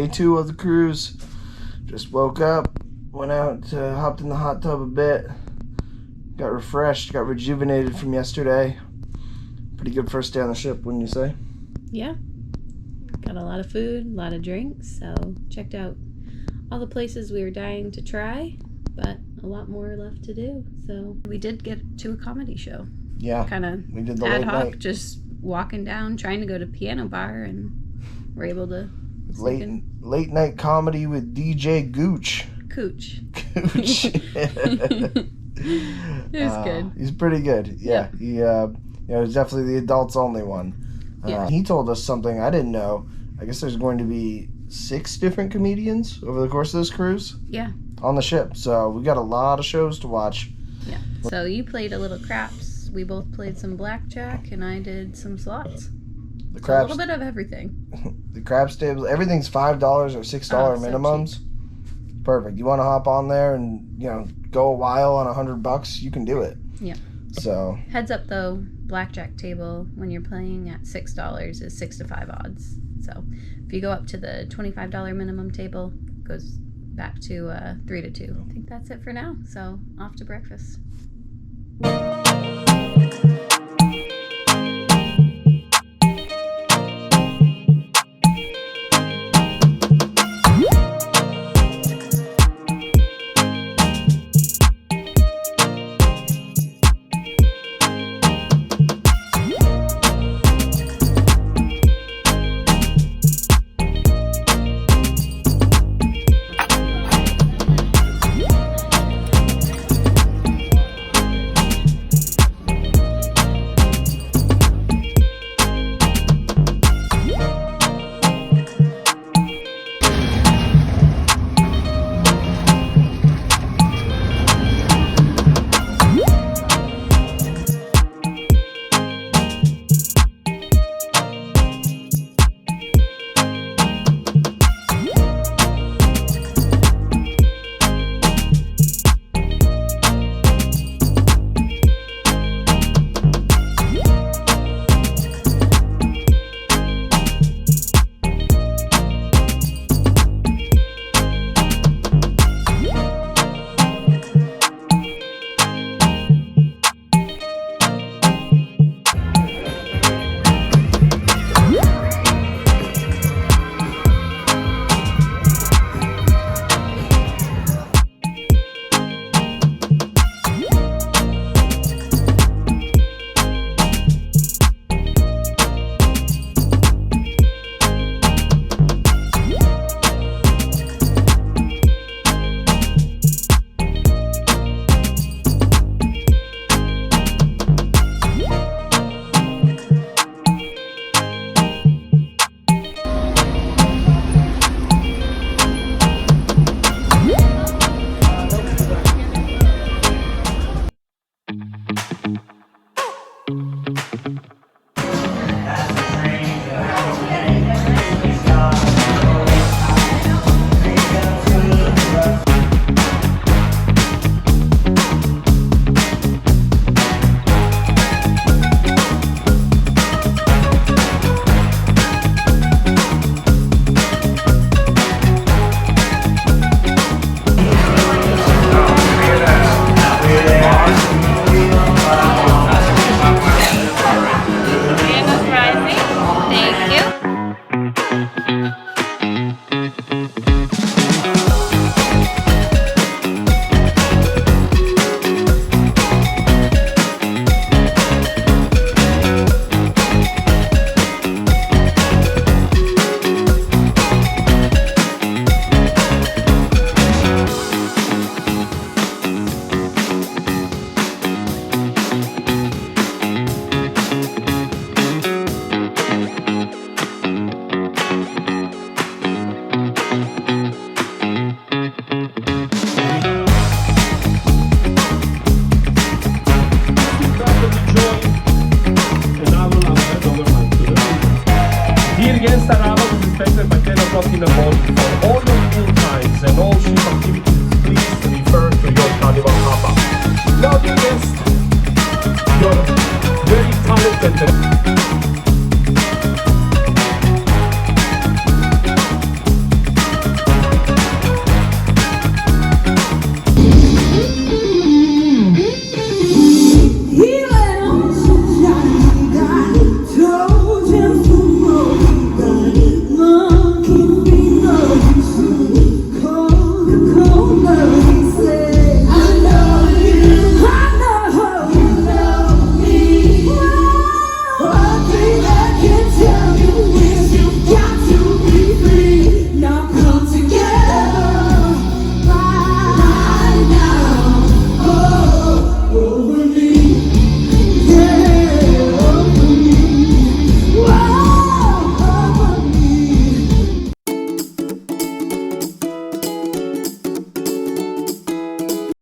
day 2 of the cruise. Just woke up, went out, hopped in the hot tub a bit, got refreshed, got rejuvenated from yesterday. Pretty good first day on the ship, wouldn't you say? Yeah. Got a lot of food, a lot of drinks, so checked out all the places we were dying to try, but a lot more left to do. So we did get to a comedy show. Yeah. Kind of we did the ad late hoc, night. just walking down, trying to go to piano bar, and we're able to Late night comedy with DJ Gooch. Cooch. Gooch. It was good. He's pretty good. Yeah. He it was definitely the adults only one. He told us something I didn't know. I guess there's going to be 6 different comedians over the course of this cruise. Yeah. On the ship. So we got a lot of shows to watch. Yeah. So you played a little craps. We both played some blackjack, and I did some slots. The craps, a little bit of everything. The craps tables, everything's $5 or $6 minimums. So perfect. You want to hop on there and go a while on $100? You can do it. Yeah. So heads up though, blackjack table when you're playing at $6 is 6 to 5 odds. So if you go up to the $25 minimum table, it goes back to 3 to 2. I think that's it for now. So off to breakfast. Now, dear guests, you're very talented.